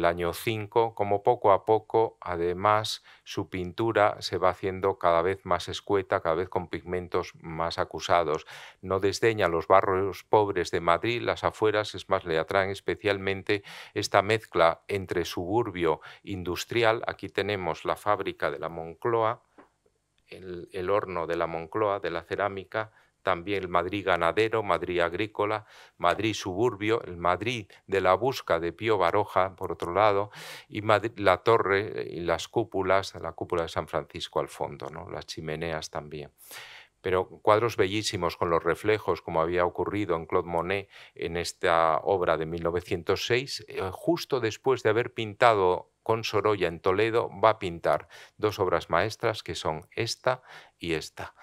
año 5, como poco a poco, además, su pintura se va haciendo cada vez más escueta, cada vez con pigmentos más acusados. No desdeña los barrios pobres de Madrid, las afueras, es más, le atraen especialmente esta mezcla entre suburbio industrial. Aquí tenemos la fábrica de la Moncloa, el horno de la Moncloa, de la cerámica, también el Madrid ganadero, Madrid agrícola, Madrid suburbio, el Madrid de la Busca de Pío Baroja, por otro lado, y la torre y las cúpulas, la cúpula de San Francisco al fondo, ¿no? Las chimeneas también. Pero cuadros bellísimos con los reflejos, como había ocurrido en Claude Monet en esta obra de 1906, justo después de haber pintado con Sorolla en Toledo, va a pintar dos obras maestras que son esta y esta.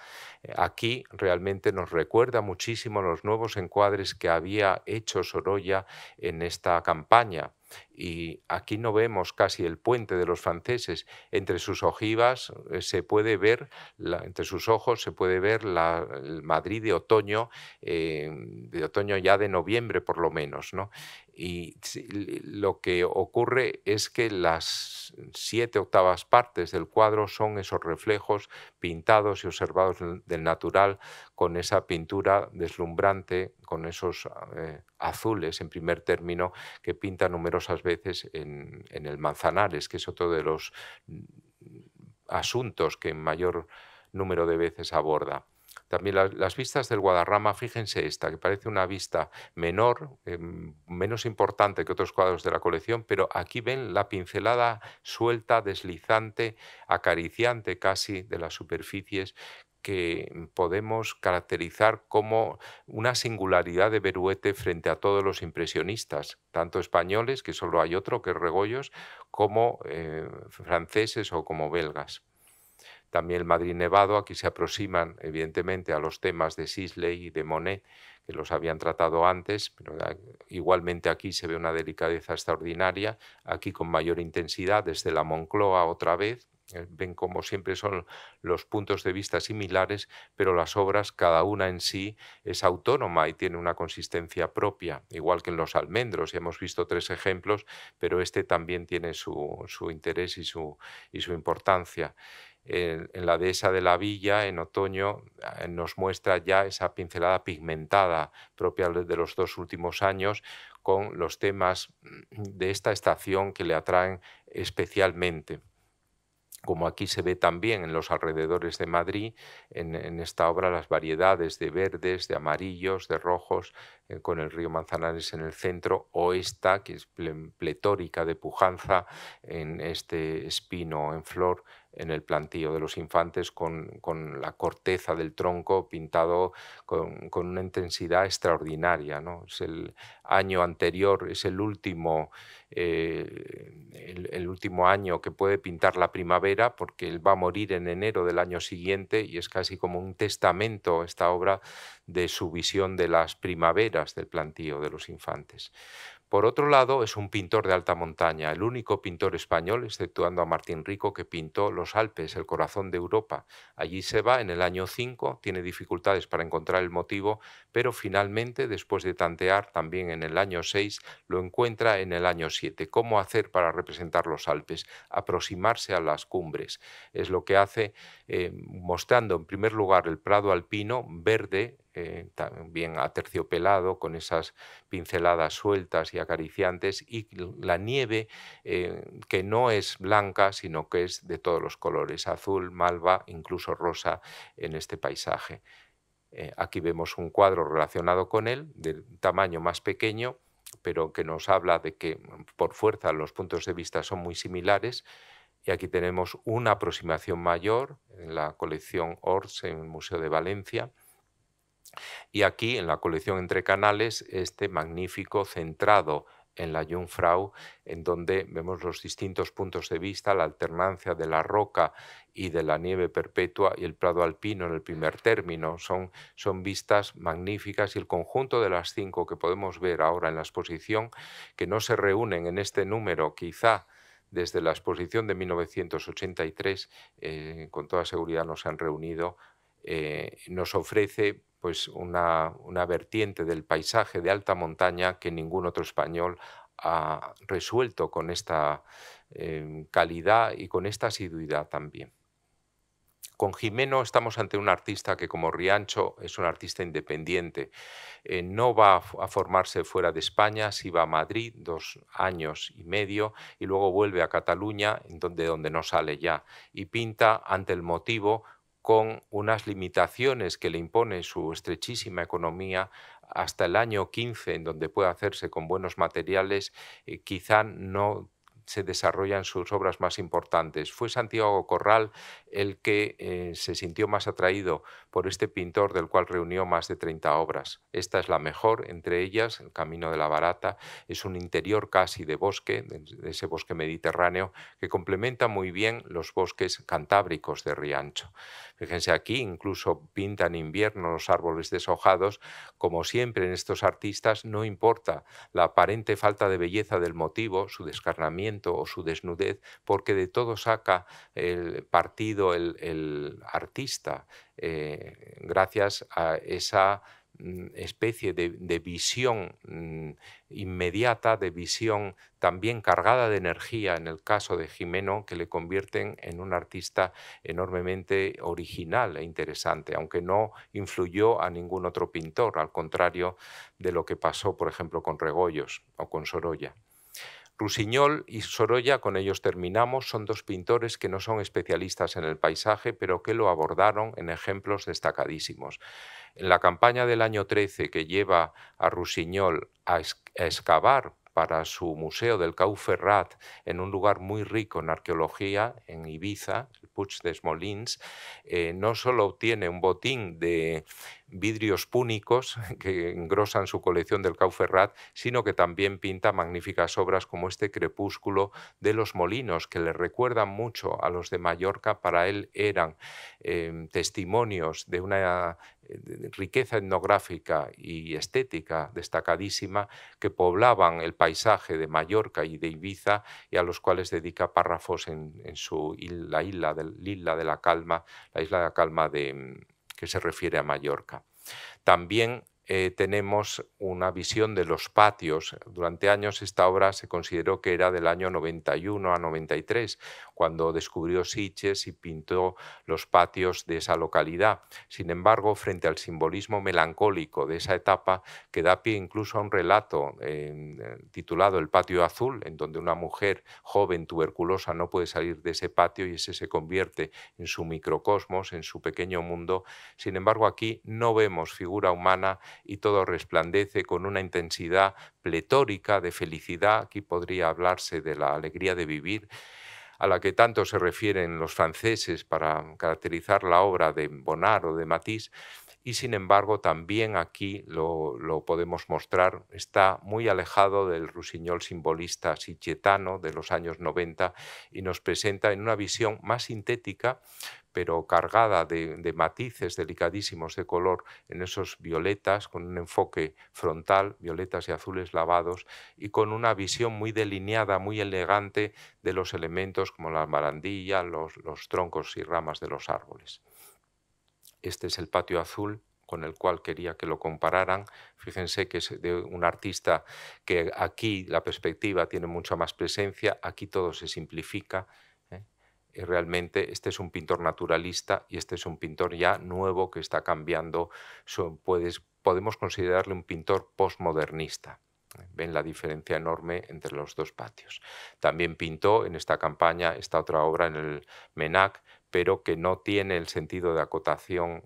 Aquí realmente nos recuerda muchísimo los nuevos encuadres que había hecho Sorolla en esta campaña. Y aquí no vemos casi el puente de los franceses. Entre sus ojivas se puede ver, entre sus ojos se puede ver el Madrid de otoño ya de noviembre por lo menos, ¿no? Y lo que ocurre es que las 7/8 partes del cuadro son esos reflejos pintados y observados del natural, con esa pintura deslumbrante, con esos azules en primer término que pinta numerosas veces en el Manzanares, que es otro de los asuntos que en mayor número de veces aborda. También las vistas del Guadarrama, fíjense esta, que parece una vista menor, menos importante que otros cuadros de la colección, pero aquí ven la pincelada suelta, deslizante, acariciante casi de las superficies que podemos caracterizar como una singularidad de Beruete frente a todos los impresionistas, tanto españoles, que solo hay otro, que es Regoyos, como franceses o como belgas. También el Madrid Nevado, aquí se aproximan evidentemente a los temas de Sisley y de Monet, que los habían tratado antes, pero igualmente aquí se ve una delicadeza extraordinaria, aquí con mayor intensidad desde la Moncloa otra vez. Ven como siempre son los puntos de vista similares, pero las obras, cada una en sí, es autónoma y tiene una consistencia propia, igual que en los almendros, y hemos visto 3 ejemplos, pero este también tiene su interés y su importancia. En la dehesa de la Villa, en otoño, nos muestra ya esa pincelada pigmentada propia de los 2 últimos años, con los temas de esta estación que le atraen especialmente, como aquí se ve también en los alrededores de Madrid, en esta obra las variedades de verdes, de amarillos, de rojos, con el río Manzanares en el centro, o esta que es pletórica de pujanza en este espino en flor en el plantío de los infantes, con la corteza del tronco pintado con una intensidad extraordinaria, ¿no? Es el año anterior, es el último el último año que puede pintar la primavera, porque él va a morir en enero del año siguiente y es casi como un testamento esta obra de su visión de las primaveras del plantío de los infantes. Por otro lado, es un pintor de alta montaña, el único pintor español, exceptuando a Martín Rico, que pintó los Alpes, el corazón de Europa. Allí se va en el año 5, tiene dificultades para encontrar el motivo, pero finalmente, después de tantear también en el año 6, lo encuentra en el año 7. ¿Cómo hacer para representar los Alpes? Aproximarse a las cumbres. Es lo que hace mostrando en primer lugar el prado alpino verde, también aterciopelado, con esas pinceladas sueltas y acariciantes, y la nieve que no es blanca, sino que es de todos los colores, azul, malva, incluso rosa en este paisaje. Aquí vemos un cuadro relacionado con él, de tamaño más pequeño, pero que nos habla de que por fuerza los puntos de vista son muy similares. Y aquí tenemos una aproximación mayor en la colección Ors en el Museo de Valencia. Y aquí en la colección Entre Canales, este magnífico centrado en la Jungfrau, en donde vemos los distintos puntos de vista, la alternancia de la roca y de la nieve perpetua y el prado alpino en el primer término. Son vistas magníficas, y el conjunto de las 5 que podemos ver ahora en la exposición, que no se reúnen en este número quizá desde la exposición de 1983, con toda seguridad no se han reunido, nos ofrece pues una vertiente del paisaje de alta montaña que ningún otro español ha resuelto con esta calidad y con esta asiduidad también. Con Gimeno estamos ante un artista que, como Riancho, es un artista independiente. No va a formarse fuera de España, sí va a Madrid 2 años y medio y luego vuelve a Cataluña, donde no sale ya, y pinta ante el motivo, con unas limitaciones que le impone su estrechísima economía, hasta el año 15, en donde puede hacerse con buenos materiales, quizá no se desarrollan sus obras más importantes. Fue Santiago Corral el que se sintió más atraído por este pintor, del cual reunió más de 30 obras. Esta es la mejor entre ellas, El Camino de la Barata. Es un interior casi de bosque, de ese bosque mediterráneo, que complementa muy bien los bosques cantábricos de Riancho. Fíjense aquí, incluso pinta en invierno los árboles deshojados. Como siempre en estos artistas, no importa la aparente falta de belleza del motivo, su descarnamiento o su desnudez, porque de todo saca el partido el artista, gracias a esa especie de visión inmediata, de visión también cargada de energía, en el caso de Gimeno, que le convierten en un artista enormemente original e interesante, aunque no influyó a ningún otro pintor, al contrario de lo que pasó, por ejemplo, con Regoyos o con Sorolla. Rusiñol y Sorolla, con ellos terminamos, son dos pintores que no son especialistas en el paisaje, pero que lo abordaron en ejemplos destacadísimos. En la campaña del año 13 que lleva a Rusiñol a excavar para su museo del Cau Ferrat en un lugar muy rico en arqueología, en Ibiza, el Puig des Molins, no solo obtiene un botín de vidrios púnicos que engrosan su colección del Cau Ferrat, sino que también pinta magníficas obras como este Crepúsculo de los Molinos, que le recuerdan mucho a los de Mallorca. Para él eran testimonios de una riqueza etnográfica y estética destacadísima que poblaban el paisaje de Mallorca y de Ibiza, y a los cuales dedica párrafos en la isla de la Calma, la isla de la Calma que se refiere a Mallorca. También tenemos una visión de los patios. Durante años esta obra se consideró que era del año 91 a 93, cuando descubrió Sitges y pintó los patios de esa localidad. Sin embargo, frente al simbolismo melancólico de esa etapa, que da pie incluso a un relato titulado El patio azul, en donde una mujer joven tuberculosa no puede salir de ese patio y ese se convierte en su microcosmos, en su pequeño mundo. Sin embargo, aquí no vemos figura humana y todo resplandece con una intensidad pletórica de felicidad. Aquí podría hablarse de la alegría de vivir, a la que tanto se refieren los franceses para caracterizar la obra de Bonnard o de Matisse, y sin embargo también aquí lo podemos mostrar, está muy alejado del Rusiñol simbolista sitgetano de los años 90 y nos presenta en una visión más sintética, pero cargada de matices delicadísimos de color en esos violetas, con un enfoque frontal, violetas y azules lavados, y con una visión muy delineada, muy elegante de los elementos como la barandilla, los troncos y ramas de los árboles. Este es el patio azul con el cual quería que lo compararan. Fíjense que es de un artista que aquí la perspectiva tiene mucha más presencia, aquí todo se simplifica. ¿eh? Y realmente este es un pintor naturalista y este es un pintor ya nuevo que está cambiando. Podemos considerarle un pintor postmodernista. Ven la diferencia enorme entre los dos patios. También pintó en esta campaña esta otra obra en el Menac, pero que no tiene el sentido de acotación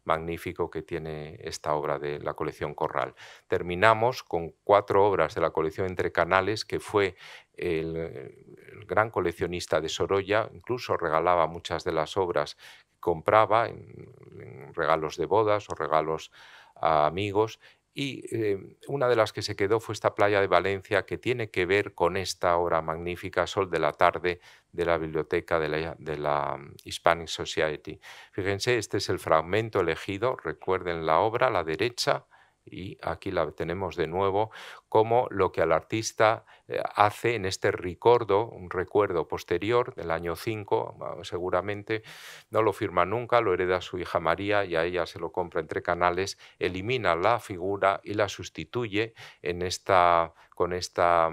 magnífico que tiene esta obra de la colección Corral. Terminamos con 4 obras de la colección Entre Canales, que fue el gran coleccionista de Sorolla, incluso regalaba muchas de las obras que compraba en regalos de bodas o regalos a amigos. Y una de las que se quedó fue esta playa de Valencia, que tiene que ver con esta obra magnífica, Sol de la tarde, de la biblioteca de la Hispanic Society. Fíjense, este es el fragmento elegido, recuerden la obra a la derecha, y aquí la tenemos de nuevo, como lo que al artista hace en este ricordo, un recuerdo posterior del año 5, seguramente, no lo firma nunca, lo hereda su hija María y a ella se lo compra Entre Canales, elimina la figura y la sustituye con esta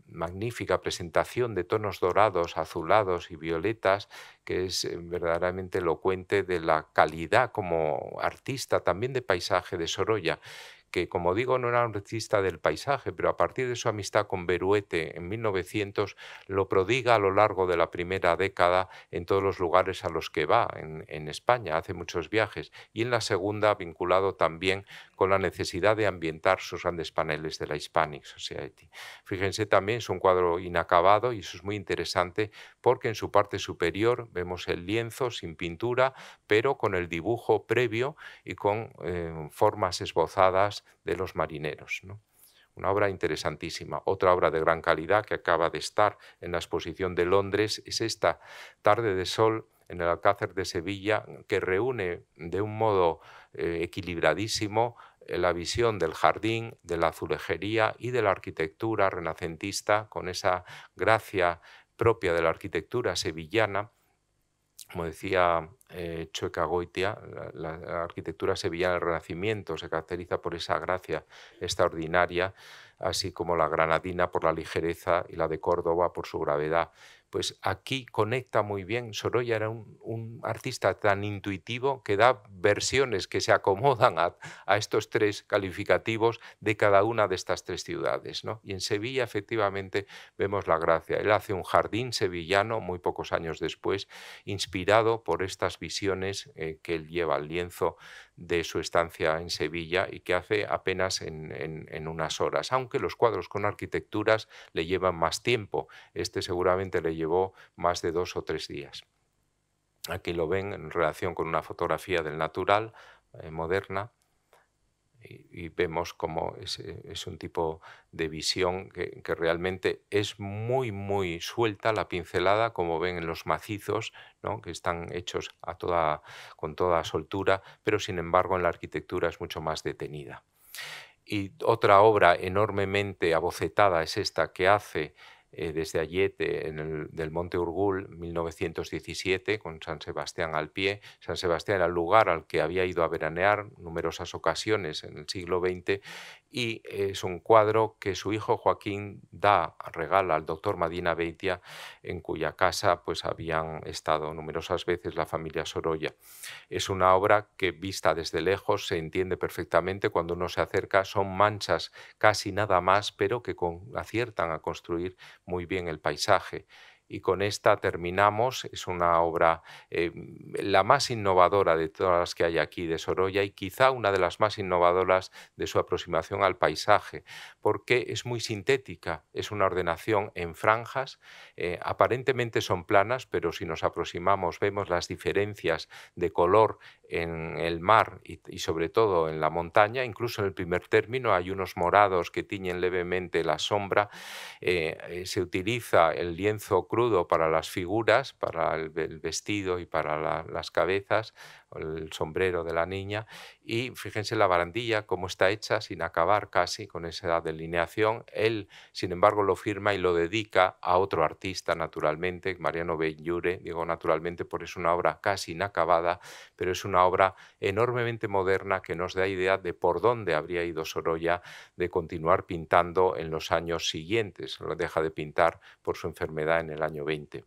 magnífica presentación de tonos dorados, azulados y violetas, que es verdaderamente elocuente de la calidad como artista, también de paisaje, de Sorolla, que, como digo, no era un artista del paisaje, pero a partir de su amistad con Beruete en 1900 lo prodiga a lo largo de la primera década en todos los lugares a los que va en España, hace muchos viajes, y en la segunda vinculado también con la necesidad de ambientar sus grandes paneles de la Hispanic Society. Fíjense también, es un cuadro inacabado y eso es muy interesante porque en su parte superior vemos el lienzo sin pintura, pero con el dibujo previo y con formas esbozadas de los marineros, ¿no? Una obra interesantísima. Otra obra de gran calidad que acaba de estar en la exposición de Londres es esta Tarde de Sol en el Alcázar de Sevilla, que reúne de un modo equilibradísimo la visión del jardín, de la azulejería y de la arquitectura renacentista, con esa gracia propia de la arquitectura sevillana. Como decía Chueca Goitia, la arquitectura sevillana del Renacimiento se caracteriza por esa gracia extraordinaria, así como la granadina por la ligereza y la de Córdoba por su gravedad. Pues aquí conecta muy bien. Sorolla era un artista tan intuitivo que da versiones que se acomodan a estos tres calificativos de cada una de estas tres ciudades, ¿no? Y en Sevilla, efectivamente, vemos la gracia. Él hace un jardín sevillano muy pocos años después, inspirado por estas visiones que él lleva al lienzo de su estancia en Sevilla y que hace apenas en unas horas, aunque los cuadros con arquitecturas le llevan más tiempo. Este seguramente le llevó más de 2 o 3 días. Aquí lo ven en relación con una fotografía del natural moderna y vemos cómo es un tipo de visión que realmente es muy, muy suelta la pincelada, como ven en los macizos, ¿no? Que están hechos con toda soltura, pero sin embargo en la arquitectura es mucho más detenida. Y otra obra enormemente abocetada es esta que hace desde Ayete del Monte Urgul, 1917, con San Sebastián al pie. San Sebastián era el lugar al que había ido a veranear numerosas ocasiones en el siglo XX y es un cuadro que su hijo Joaquín regala al doctor Medina Beitia, en cuya casa pues habían estado numerosas veces la familia Sorolla. Es una obra que vista desde lejos se entiende perfectamente, cuando uno se acerca son manchas casi nada más, pero que aciertan a construir muy bien el paisaje. Y con esta terminamos. Es una obra la más innovadora de todas las que hay aquí de Sorolla y quizá una de las más innovadoras de su aproximación al paisaje, porque es muy sintética, es una ordenación en franjas, aparentemente son planas, pero si nos aproximamos vemos las diferencias de color en el mar y sobre todo en la montaña. Incluso en el primer término hay unos morados que tiñen levemente la sombra. Se utiliza el lienzo crudo para las figuras, para el vestido y para las cabezas, el sombrero de la niña, y fíjense la barandilla cómo está hecha sin acabar casi con esa delineación. Él, sin embargo, lo firma y lo dedica a otro artista, naturalmente, Mariano Benlliure. Digo naturalmente porque es una obra casi inacabada, pero es una obra enormemente moderna que nos da idea de por dónde habría ido Sorolla de continuar pintando en los años siguientes. Lo deja de pintar por su enfermedad en el año 20.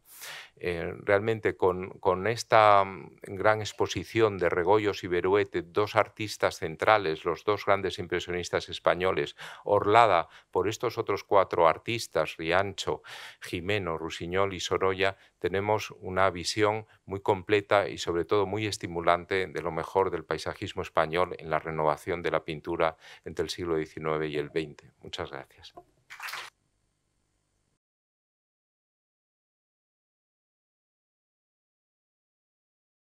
Realmente con esta gran exposición de Regoyos y Beruete, dos artistas centrales, los dos grandes impresionistas españoles, orlada por estos otros 4 artistas, Riancho, Gimeno, Rusiñol y Sorolla, tenemos una visión muy completa y sobre todo muy estimulante de lo mejor del paisajismo español en la renovación de la pintura entre el siglo XIX y el XX. Muchas gracias.